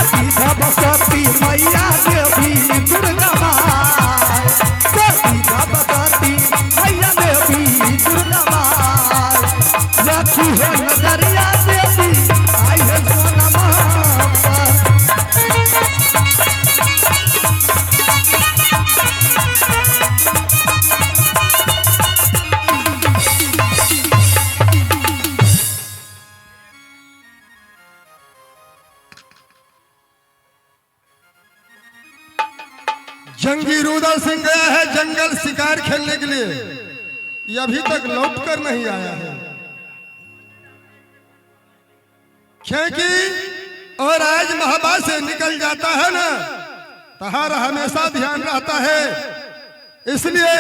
सरस्वती मैया देवी दुर्गा माई, सरस्वती मैया देवी दुर्गा माई, रखी है नजरिया देवी आई है सोनमा पर। जंगी रुदल सिंह गया है जंगल शिकार खेलने के लिए, ये अभी तक लौट कर नहीं आया है, क्योंकि और आज महाबा से निकल जाता है ना, तहार हमेशा ध्यान रहता है, इसलिए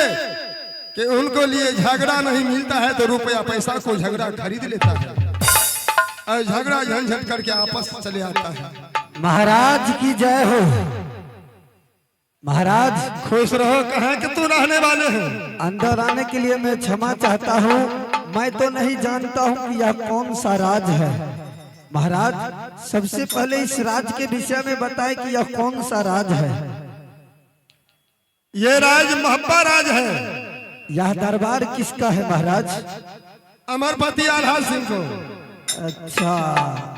कि उनको लिए झगड़ा नहीं मिलता है तो रुपया पैसा को झगड़ा खरीद लेता है और झगड़ा झंझट करके आपस चले आता है। महाराज की जय हो। महाराज खुश रहो। कहाँ के तू रहने वाले हैं? अंदर आने के लिए मैं क्षमा चाहता हूँ, मैं तो नहीं जानता हूँ कि यह कौन सा राज है। महाराज सबसे पहले इस राज के विषय में बताएं कि यह कौन सा राज है। ये राज महब्बा राज है। यह दरबार किसका है महाराज? अमरपति आल्हा सिंह को। अच्छा,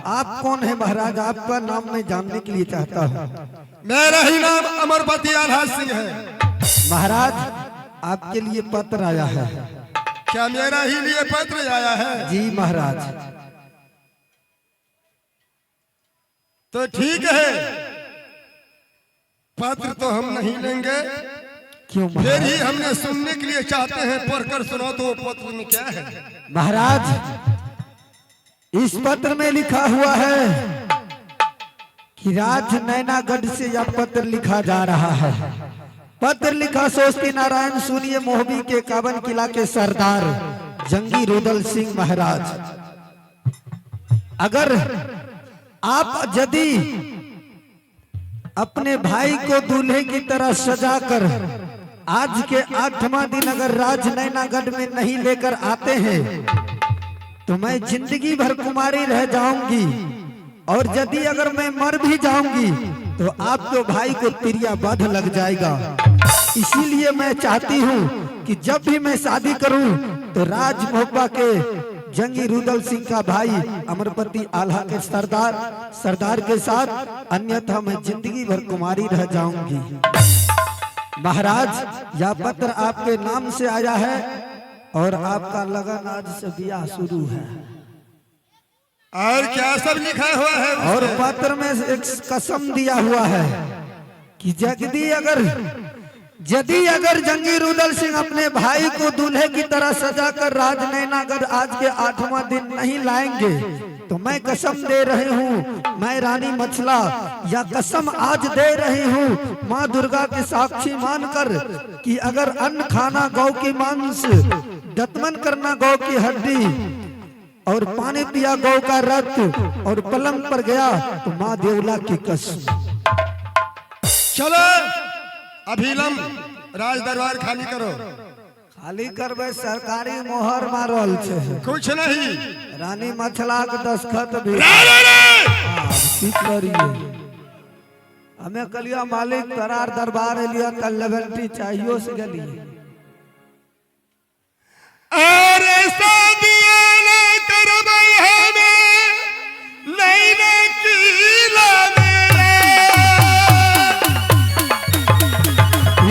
आप कौन है महाराज? आपका नाम मैं जानने के लिए चाहता हूँ। मेरा ही नाम अमरपति आल्हा सिंह है। महाराज आपके लिए पत्र आया है। क्या मेरा ही लिए पत्र आया है? जी महाराज। तो ठीक है, पत्र तो हम नहीं लेंगे। क्यों फिर महाराज? ही हमने सुनने के लिए चाहते हैं, पढ़कर सुनो तो पत्र में क्या है। महाराज इस पत्र में लिखा हुआ है कि राज नैनागढ़ से यह पत्र लिखा जा रहा है। पत्र लिखा स्वस्ति नारायण सुनिए मोहबी के 51 किला के सरदार जंगी रुदल सिंह महाराज। अगर आप यदि अपने भाई को दूल्हे की तरह सजाकर आज के 8वां दिन अगर राज नैनागढ़ में नहीं लेकर आते हैं तो मैं जिंदगी भर कुमारी रह जाऊंगी, और यदि अगर मैं मर भी जाऊंगी तो आपके भाई को तिरिया बाध लग जाएगा। इसीलिए मैं चाहती हूं कि जब भी मैं शादी करूं तो राज मोहब्बा के जंगी रुदल सिंह का भाई अमरपति आल्हा के सरदार के साथ, अन्यथा मैं जिंदगी भर कुमारी रह जाऊंगी। महाराज यह पत्र आपके नाम से आया है और आपका लगन आज से ब्याह शुरू है। और क्या सब लिखा हुआ है? और पत्र में एक कसम दिया हुआ है कि यदि अगर जंगी रुदल सिंह अपने भाई को दूल्हे की तरह सजाकर राज नैनागढ़ आज के 8वां दिन नहीं लाएंगे तो मैं कसम दे रही हूँ, मैं रानी मछला या कसम आज दे रही हूँ माँ दुर्गा के साक्षी मानकर कि अगर अन्न खाना गौ की मांस, दतमन करना गौ की हड्डी और पानी पिया गौ का रक्त और पलंग पर गया तो माँ देवला की कसम। चलो अभिलम राज दरबार खाली करो। खाली करबे सरकारी मोहर मारल छे, कुछ नहीं। रानी मछला के दस्तखत भी हमें कलिया मालिक करार दरबार लिया कल लेवल्टी चाहिए से गली अरे शादियां ना करबै हमें नैना किला मेरा।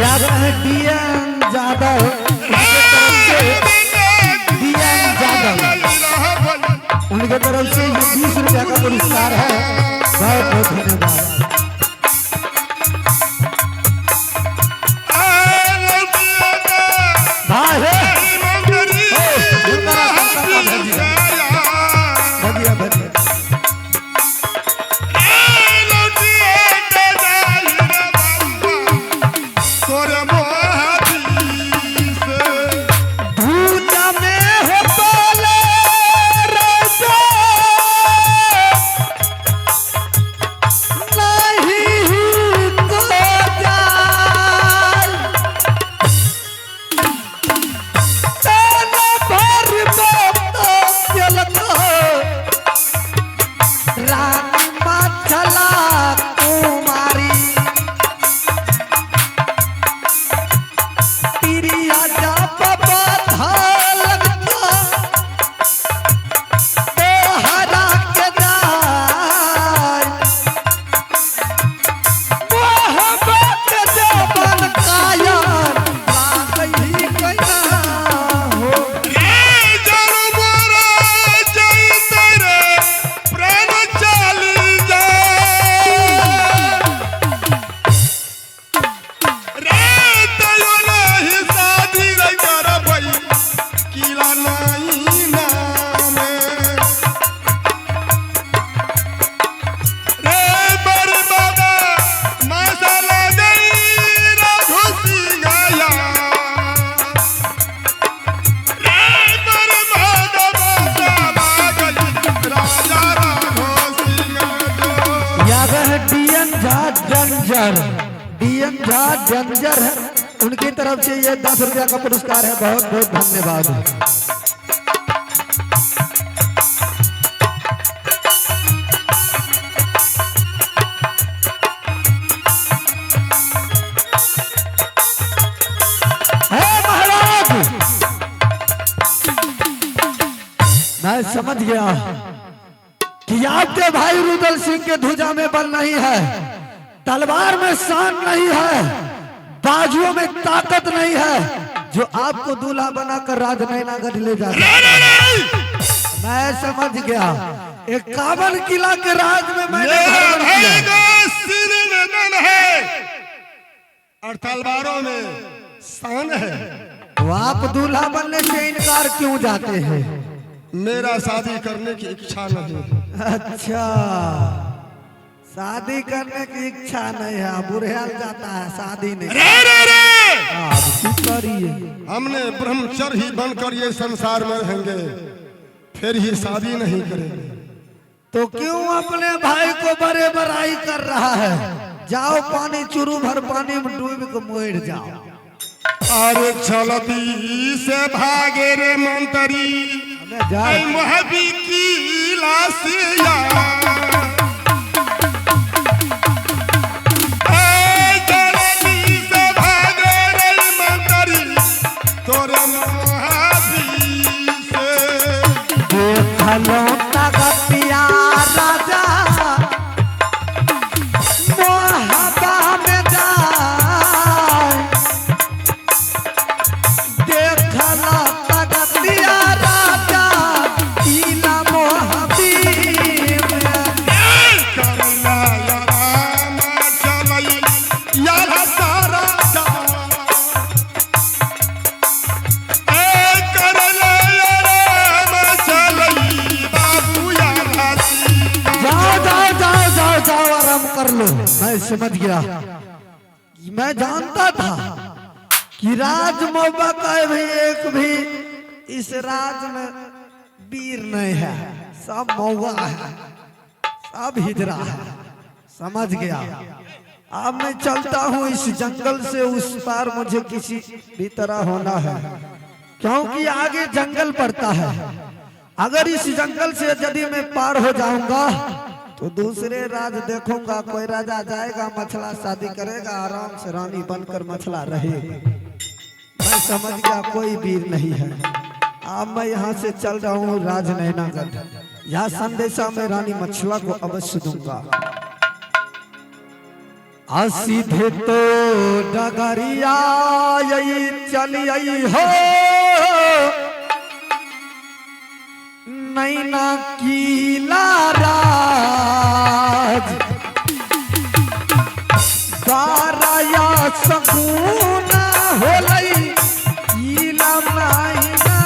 याद है डीएम जादव, डीएम जादव उनके तरफ से 20 रुपया का पुरस्कार है। बहुत बहुत धन्यवाद। डेंजर, डीएम झा डेंजर है, उनकी तरफ से ये 10 रुपया का पुरस्कार है। बहुत बहुत धन्यवाद। मैं समझ गया कि आपके भाई रुदल सिंह के ध्वजा में बल नहीं है, तलवार में शान नहीं है, बाजुओं में ताकत नहीं है, जो आपको दूल्हा बनाकर राजनैनागढ़ ले जाता है। मैं समझ गया, एक 51 किला के राज में मैंने सीने में बल है और तलवारों में शान है। तो आप दूल्हा बनने से इनकार क्यों जाते हैं? मेरा शादी करने की इच्छा नहीं। अच्छा, शादी करने की इच्छा नहीं है, बुढ़ियाल जाता है, शादी नहीं। करिए, हमने ब्रह्मचर्य ही बनकर ये संसार में रहेंगे, फिर ही शादी नहीं करेंगे। तो क्यों अपने भाई को बड़े बड़ाई कर रहा है? जाओ पानी चुरू भर पानी में डूब के मोड़ जाओ। अरे चलती से भागे रे मंतरी मोहबी की लासिया, चलती से भागे रे मंतरी तोरे मोहबी से। देखलो तगतिया राजा मोहबा में जाए, देखलो तगतिया राजा टीला मोहबी में। करला यारा चलई यारा सारा जा, करला यारा चलई बाबू यारा। जाओ आराम कर लो। मैं समझ गया, मैं जानता था कि राज मौबा का भी एक भी इस राज में वीर नहीं है, सब मौगा है, सब हिजरा है। समझ गया। अब मैं चलता हूँ इस जंगल से उस पार, मुझे किसी भी तरह होना है, क्योंकि आगे जंगल पड़ता है। अगर इस जंगल से यदि मैं पार हो जाऊंगा तो दूसरे राज देखूंगा, कोई राजा जाएगा मछला शादी करेगा, आराम से रानी बनकर मछला रहेगी। मैं समझ गया कोई वीर नहीं है। अब मैं यहाँ से चल रहा हूँ राजनैनागढ़, यहाँ संदेशा में रानी मछला को अवश्य दूंगा। आ सीधे तो डगरिया यही चली आई हो, नैना कीला राज बाराया सगुना होलई कीला मैना।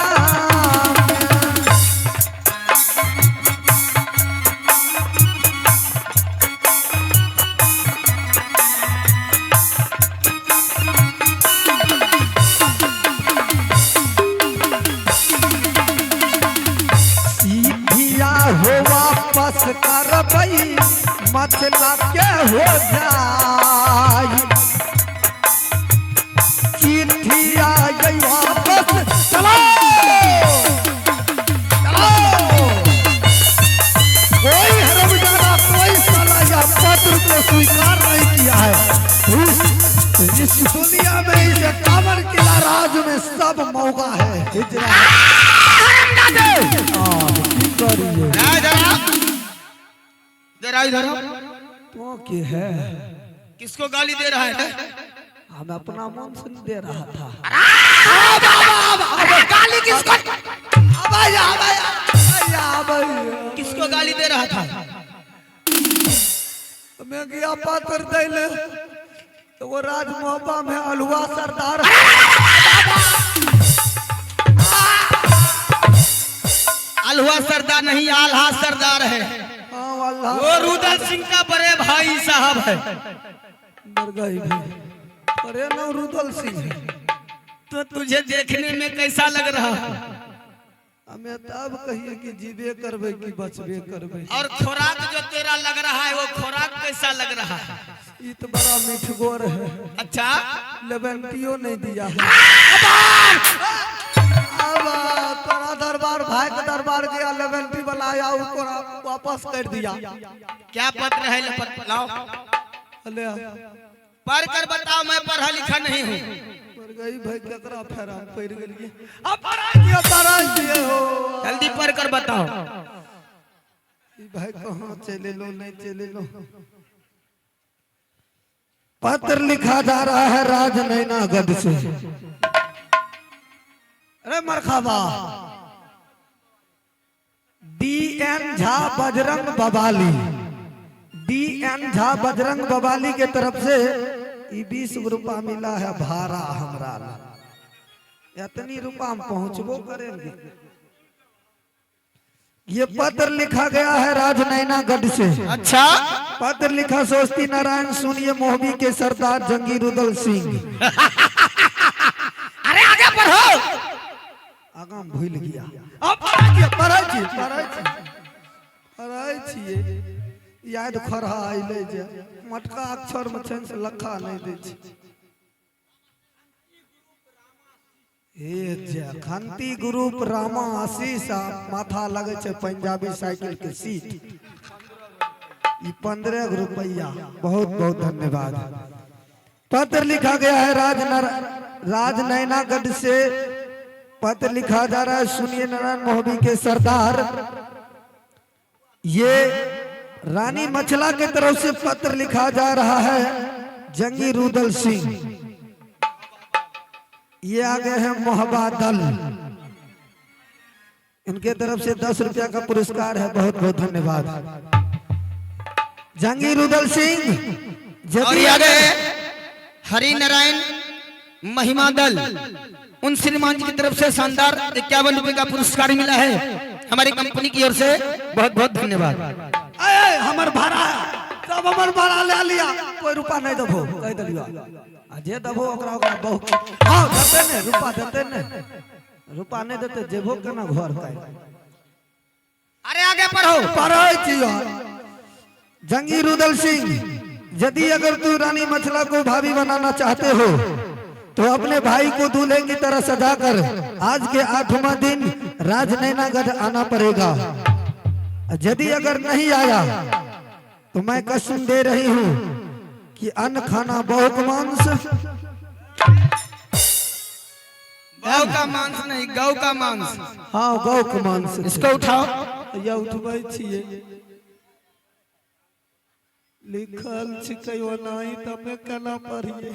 हो वापस कर भई मछला के हो जाई, चिट्ठिया गई वापस। चलो चलो, कोई हरमजादा कोई साला या पत्र को स्वीकार नहीं किया है। इस दुनिया में इस 51 किला राज में सब मौका है, हिजरा जरा इधर तो क्या है? किसको गाली दे रहा है? हम अपना मन से दे रहा था। गाली किसको? किसको गाली दे रहा था? मैं गया पात्र दैले तो वो राज मोहब्बा में अलुआ सरदार अलहुआ सरदार नहीं, आल्हा सरदार है। वो रुदल सिंह का बड़े भाई साहब है। अरे ना रुदल सिंह, तो तुझे देखने में कैसा लग रहा है? हमें तब कहिए कि जीवे करबे कि बचबे करबे। और खुराक जो तेरा लग रहा है वो खुराक कैसा लग रहा है? ये तो बड़ा मिठगोर है। अच्छा लेवेंटियो नहीं दिया है। अब तोरा दरबार भाई के दरबार गया, लेवेंटी वाला आया उसको वापस कर दिया। क्या पत्र है पत्र लाओ ले पढ़ कर बताओ, मैं पढ़ा लिखा नहीं हूँ। मर गई भाई केकरा फेरा पड़ गेलिए। अब तारा दिए हो, जल्दी पढ़ कर बताओ। ई भाई कहाँ चले लो नहीं चले लो। पत्र लिखा जा रहा है राजनैनागढ़ से। अरे मरखाबा DN झा बजरंग बबाली, DN झा बजरंग बबाली के तरफ से 20 रुपया मिला है भाड़ा हमरा। इतनी रुपया हम पहुंचबो करेंगे। ये पत्र लिखा गया है राजनैनागढ़ से। अच्छा पत्र लिखा स्वस्ति नारायण सुनिए मोहबी के सरदार जंगीर उदल सिंह। अरे आगे बढ़ो। आगा भूल गया। अब पढ़ाई छिए याद खरहा आइले जे मटका अक्षर में छन से लखा नहीं दे छी। ए जे खंती ग्रुप रामा आशीष माथा लगे छे पंजाबी साइकिल के सीट। ये 15 रुपया बहुत बहुत धन्यवाद। पत्र लिखा गया है राजनैनागढ़ से। पत्र लिखा जा रहा है सुनिए नारायण मोहबी के सरदार। ये रानी मछला के तरफ से पत्र लिखा जा रहा है जंगीर उदल सिंह। ये आगे है मोहबा दल, इनके तरफ से 10 रुपया का पुरस्कार है। बहुत बहुत धन्यवाद जंगीर उदल सिंह। और ये आगे हरि नारायण महिमा दल, उन श्रीमान जी की तरफ से शानदार 51 रुपए का पुरस्कार मिला है हमारी कंपनी की ओर से। बहुत बहुत धन्यवाद। हमर भाड़ा सब हमर भाड़ा ले लिया, कोई रुपया नहीं दबो कह दिलियो। जे दबो ओकरा बहुत हां देते ने रुपया देते ने, रुपया नहीं देते जेबो केना घर का। अरे आगे बढ़ो। पढ़ाई छियो जंगीर उदल सिंह। यदि अगर तू रानी मछला को भाभी बनाना चाहते हो तो अपने भाई को दूल्हे की तरह सजाकर आज के 8वां दिन राजनैनागढ़ आना पड़ेगा। यदि अगर नहीं आया तो मैं कसम दे रही हूँ कि अन्न खाना बहुत मांस। गौ का मांस नहीं, गौ का मांस। हाँ गौ का मांस। इसको उठाओ। या उठबै छिए लिखल छिकै ओनाही तबे केना पढ़िए।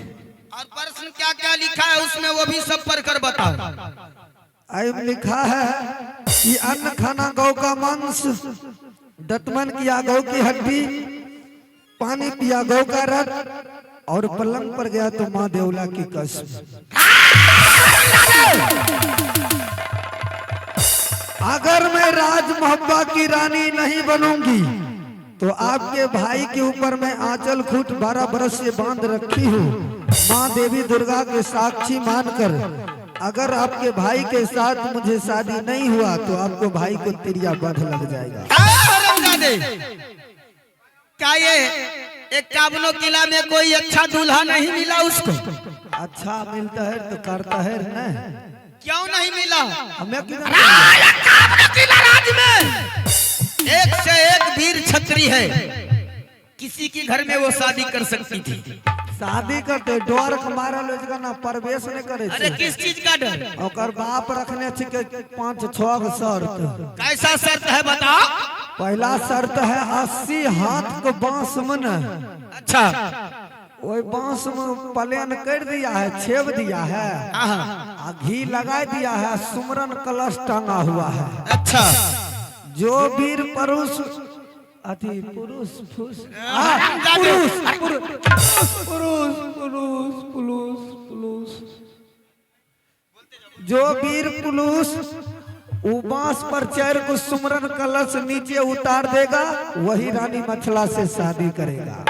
और प्रश्न क्या क्या लिखा है उसमें वो भी सब पढ़ कर बताओ। आई लिखा है कि अन्न खाना गौ का मांस, दतमन किया गौ की हड्डी, पानी पिया गौ का रक्त और पलंग पर गया तो माँ देवला की कसम। अगर मैं राज मोहब्बा की रानी नहीं बनूंगी तो आपके भाई के ऊपर मैं आंचल खूट 12 बरस से बांध रखी हूँ। माँ देवी दुर्गा के साक्षी मानकर अगर आपके भाई के साथ मुझे शादी नहीं हुआ तो आपको भाई को तिरिया बंध लग जाएगा। क्या ये एक काबनो किला में कोई अच्छा दूल्हा नहीं मिला उसको? अच्छा मिलता है तो करता है ना। क्यों नहीं मिला? हमें काबनो किला राज्य में एक से एक वीर छत्री है, किसी के घर में वो शादी कर सकती थी। शादी करते डर के मारल ना प्रवेश नहीं करे। अरे किस चीज का डर? और बाप रखने 5-6 शर्त। कैसा शर्त है बताओ? पहला शर्त है 80 हाथ को बांस मन। अच्छा वही बांस में प्लेन कर दिया है, छेद दिया है, घी लगा दिया है, सुमरन कलश टांगा हुआ है। अच्छा जो वीर पुरुष अति पुरुष पुरुष जो वीर पुरुष बांस पर चढ़ को सुमरन कलश नीचे उतार देगा वही रानी मछला से शादी करेगा।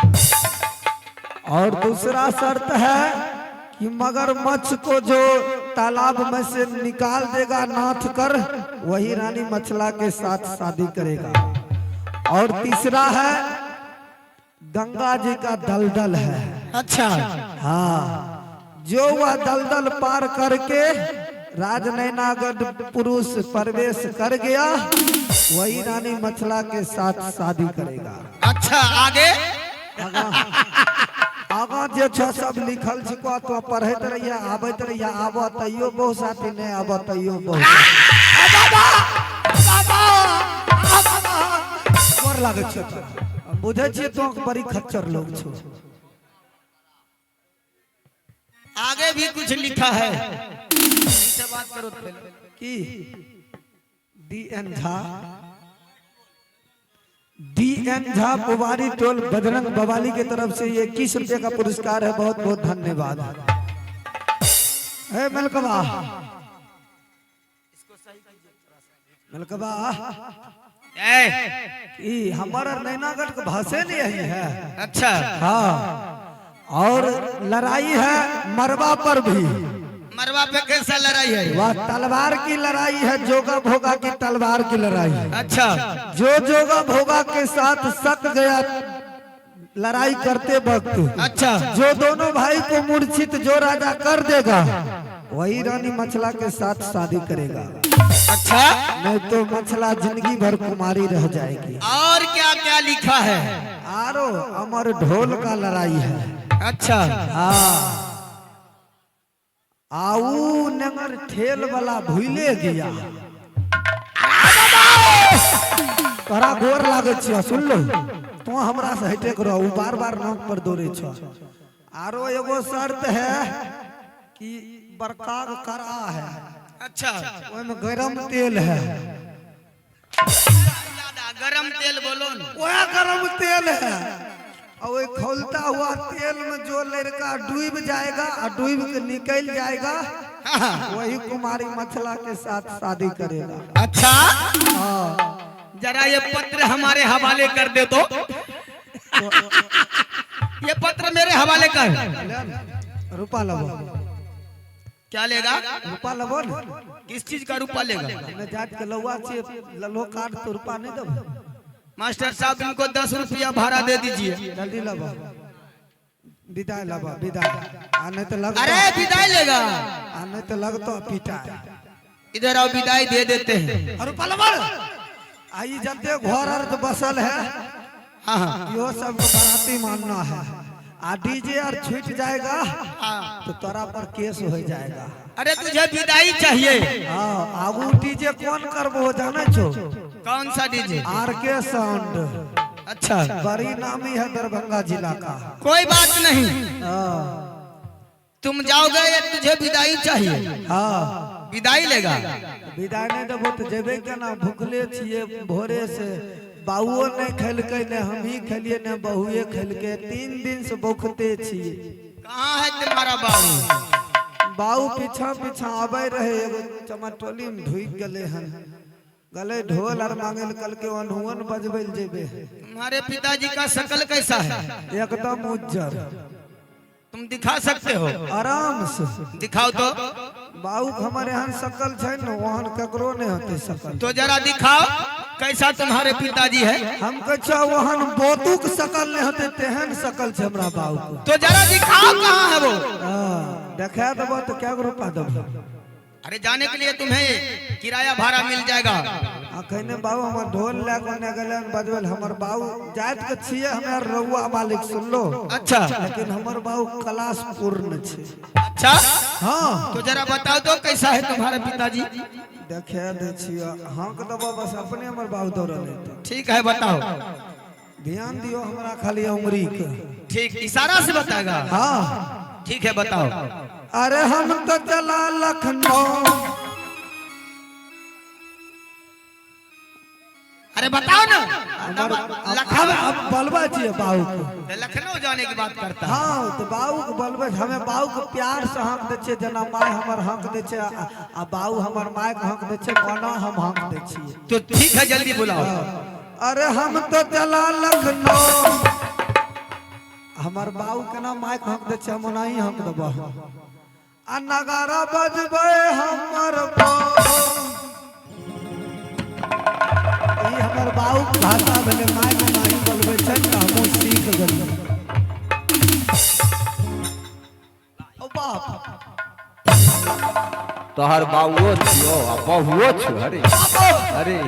और दूसरा शर्त है कि मगरमच्छ को जो तालाब में से निकाल देगा नाथ कर वही रानी मछला के साथ शादी करेगा। और तीसरा है गंगा जी का दलदल है। अच्छा हाँ, जो वह दलदल पार करके राजनैनागढ़ पुरुष प्रवेश कर गया, वही रानी मछला के साथ शादी करेगा। अच्छा आगे आगा जे छ सब लिखल छिको तो पढ़त रहिया, आबत रहिया, आबो तैयो बहुत साथी नहीं आबो तैयो बहुत और लागे छ। बुझे छिए तो बड़ी खच्चर लोग छो। आगे भी कुछ लिखा है, इनसे बात करो पहले। कि डी.एन. झा पुवारी टोल बजरंग बवाली की तरफ से ये 21 रुपये का पुरस्कार है। बहुत बहुत धन्यवाद। है मलकबा, मलकबा कि हमारा नैनागढ़ का भाषा नहीं है। अच्छा हाँ, और लड़ाई है मरवा पर भी। मरवा पे कैसा लड़ाई है? वह तलवार की लड़ाई है, जोगा भोगा की तलवार की लड़ाई। अच्छा जो जोगा भोगा के साथ सक गया लड़ाई करते वक्त, अच्छा जो दोनों भाई को मूर्छित जो राजा कर देगा, वही रानी मछला के साथ शादी करेगा। अच्छा, नहीं तो मछला जिंदगी भर कुमारी रह जाएगी। और क्या क्या लिखा है? आरो अमर ढोल का लड़ाई है। अच्छा हाँ, आऊ नगर ठेल वाला भूले गया। तोरा गोर लागे छियो, सुन लो तो हमरा से हटे करो, उ बार बार नाक पर दौड़े छ। आरो एगो शर्त है कि बड़का करा है। अच्छा, ओमे गरम तेल है। गरम तेल बोलो न। वह गरम तेल है, और वो खौलता हुआ तेल में जो लड़का डूब जाएगा और डूब के निकल जाएगा, वही कुमारी मछला के साथ शादी करेगा। अच्छा, हाँ, जरा ये पत्र हमारे हवाले कर दे तो। ये पत्र मेरे हवाले कर। रुपा लगो। क्या लेगा? रुपा लगो न। किस चीज का रुपया लेगा? मैं जाट के लौआ से ललो काट तो रुपा नहीं दो। मास्टर साहब इनको 10 रुपया भाड़ा दे दीजिए। जल्दी लगो, विदाई लगो, विदाई। आने तो लग, अरे विदाई लेगा? आने तो लग तो पीटा। इधर आओ, विदाई दे देते हैं। और रुपा लगो। आई जते घर अर्थ बसल है, हाँ हाँ, यो सब बाराती मानना है। आ डीजे और छूट जाएगा तो तोरा पर केस हो जाएगा। अरे तुझे विदाई चाहिए? हाँ, आगू डीजे कौन करबो जाने छो? कौन सा डीजे? R K sound. अच्छा, बड़ी नामी है दरभंगा जिला का। कोई बात नहीं, हाँ तुम जाओगे या तुझे विदाई चाहिए? हाँ, विदाई लेगा? विदाई नहीं देबो तो जेबे केना? भूखले छिए भोरे से, बाबुओ नहीं खेलके, ने हम ही खेलिए, ने बहुए खेलके, 3 दिन से भूखते छिए। कहाँ है तुम्हारा बाबू? बाऊ पीछा पीछा आबे रहे, एगो चमटोली में ढुक गले हन, गले ढोल और मांगल कल के अनहुअन बजबे जेबे। तुम्हारे पिताजी का शकल कैसा है? एकदम उज्जर। तुम दिखा सकते हो? आराम से दिखाओ तो। बाऊ हमारे यहाँ शकल है न, वहाँ ककरो नहीं होते शकल। तो जरा दिखाओ कैसा तुम्हारे पिताजी है। हम कच्छा वहाँ बोतुक शकल नहीं होते, तेहन शकल है हमरा बाऊ को। तो जरा दिखाओ कहाँ है वो। देखा देबो तो क्या रुपा देबो? अरे जाने के लिए तुम्हें किराया भाड़ा मिल जाएगा। कहने बाबू हमर ढोल लेके ने गले बजबल, हमर बाबू जात के छिए, हमार रउआ मालिक, सुन लो। अच्छा, लेकिन हमर बाबू क्लास पूर्ण छे। अच्छा, हाँ, तो जरा बताओ तो कैसा है तुम्हारे पिताजी। देखे दे छिए, हाँ के दबो बस, अपने हमर बाबू दौड़ल है। ठीक है, बताओ। ध्यान दियो हमरा खाली उंगली के। ठीक, इशारा से बताएगा? हाँ ठीक है, बताओ। अरे हम तो चला लखनऊ। अरे बताओ ना। अब बलबा छिए बाबू को। लखनऊ जाने की बात करता है। हाँ, तो बाबू के बलबे, हमें बाबू के प्यार से हक दे छे, जना माय हमर हक दे छे, आ बाबू हमर माय के हक दे छे, कोना हम हक दे छिए। तो ठीक है, जल्दी बुलाओ। अरे हम तो चला लखनऊ। हमर बाबू के ना माय के हक दे छे, हम नहीं हक देबो। आ नगारा बजबे हमर बाबू। ये हमर बाऊ के भाषा भेले माय के माही बोलबे छै त हमहु सीख गेलियै। ओ बाप तोहर बाबुओ छियो आ बहुओ छियो। अरे अरे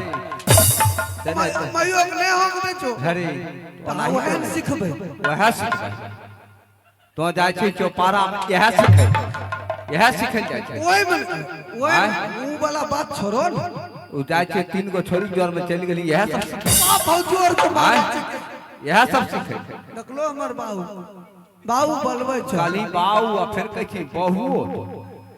मयो के ने हम दे छो। अरे ओहे सिखबै वह सिखबै तो जाय छै चौपारा यह सिखै यह सिखल जाय छै। ओए ऊ वाला बात छोड़ो न। उ जाय छै 3 गो छोरी जोर में चल गेली यह सब सिखै। बहुत जोर के मारे यह सब सिखै देखलो हमर बाऊ बाऊ बोलबै छै खाली बाऊ आ फिर कहै छै बहुओ।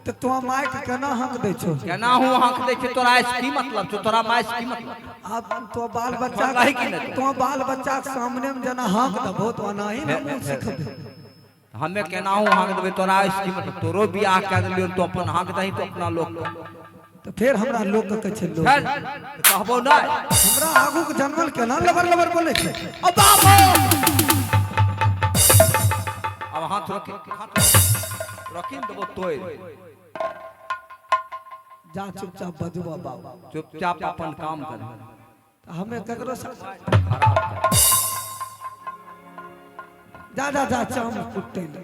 त तो माय के केना हक दे छो। केना हूं हक दे छै तोरा इस की मतलब छौ तोरा माय की मतलब। अब तो बाल बच्चा कही कि नहीं तो बाल बच्चा के सामने में जना हक दबो तो नहीं न मुंह सिखबे। हमें केना हूं हक देबे तोरा इस की मतलब। तोरो बियाह कर देलियो तो अपन हक दही तो अपना लोग तो फिर हमरा लोग के कहे छै लोग फिर कहबो नहीं हमरा आगू के जन्मल केना लबर लबर बोले छै। ओ बाबू अब हाथ रखी देबो तोय जा चुपचाप बजबा बाबू चुपचाप अपन काम कर। हमें ककरो से खराब कर जा जा जा चाम कुटै ले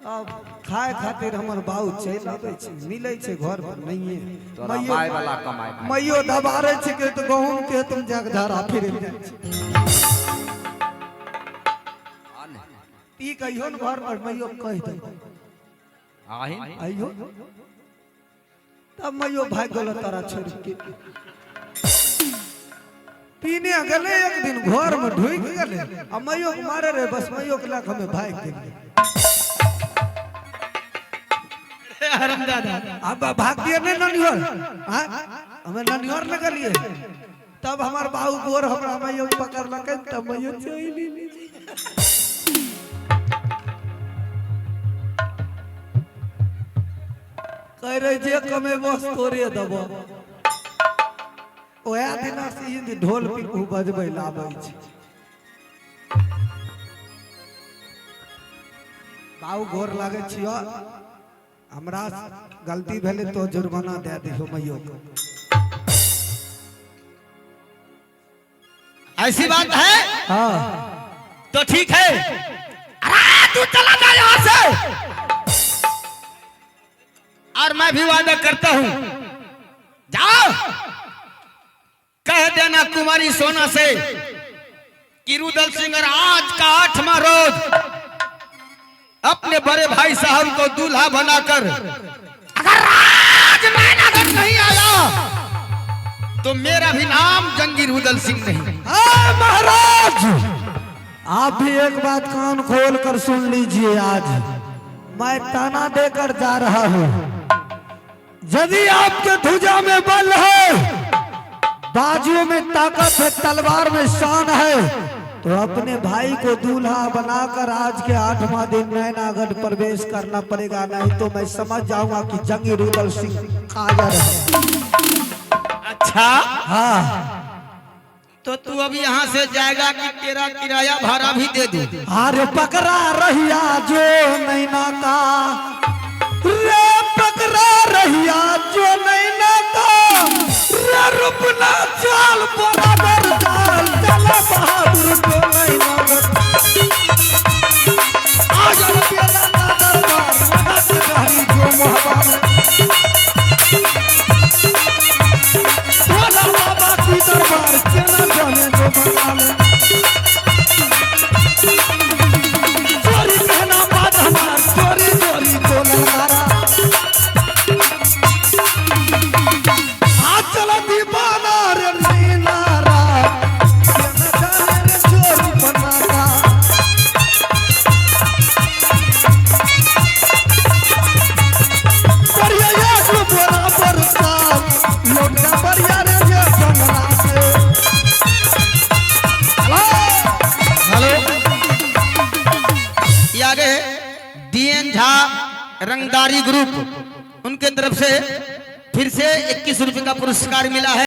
सब खाए खातिर हमर बाऊ चल आबै छै मिलै छै घर पर नहिए। तोरा माय वाला कमाई मैयो दबारे छै के तो गहूम के तुम जग धारा फिर जाइ छै। ई कहियो न घर पर मैयो कह दे आही आइयो तब मैयो भाग गेल तारा छोड़ के। पीने गले एक दिन घर में ढुक गले आ मैयो के मारे रहे बस मैयो के लाख हमें भाग गेल। हरम दादा अब भाग दिए नहीं ननिहर हां हमें ननिहर न गलिए तब हमार बाऊ गोर हमरा मैयो पकड़ लके तब मैयो चली ली। कह रहे जे कमेबो तोरे दबो ओया दिना से ई ढोल पिपहू बजबै लाबै छै। बाऊ गोर लागे छियो हमरा गलती भेले तो जुर्माना दे दिहो मैयो को। ऐसी बात है हां तो ठीक है। अरे तू चला जा यहाँ से और मैं भी वादा करता हूं जाओ कह देना कुमारी सोना से कि रुदल सिंह आज का 8वां रोज अपने बड़े भाई साहब को दूल्हा बनाकर अगर आज मैनागढ़ नहीं आया तो मेरा भी नाम जंगी रुदल सिंह नहीं। महाराज आप भी एक बात कान खोल कर सुन लीजिए। आज मैं ताना देकर जा रहा हूँ यदि आपके भुजा में बल है बाजुओं में ताकत है तलवार में शान है तो अपने भाई को दूल्हा बनाकर आज के 8वां दिन नैनागढ़ प्रवेश करना पड़ेगा। नहीं तो मैं समझ जाऊंगा कि जंगी रुदल सिंह कायर है। अच्छा हाँ तो तू अब यहाँ से जाएगा कि तेरा किराया भाड़ा भी दे दूं? अरे पकड़ा रहिया जो नैना का रे पकड़ा रहिया जो नैना का रे रुपना चाल बराबर चाल चला बहादुर जो नैना का आज तेरा ना दरबार लगा के रही जो मोहब्बत भोला बाबा की दरबार चला जाने जो बंगाल चोरी कहना बात हमार चोरी चोरी बोला मारा आज चला दीवाना रे नीनारा चला जाने रे चोरी बनारा बढ़िया एक बराबर काम लोग बढ़िया रे ये बंगला से। हेलो ये आगे डीएन झा रंगदारी ग्रुप उनके तरफ से फिर से 21 रुपए का पुरस्कार मिला है।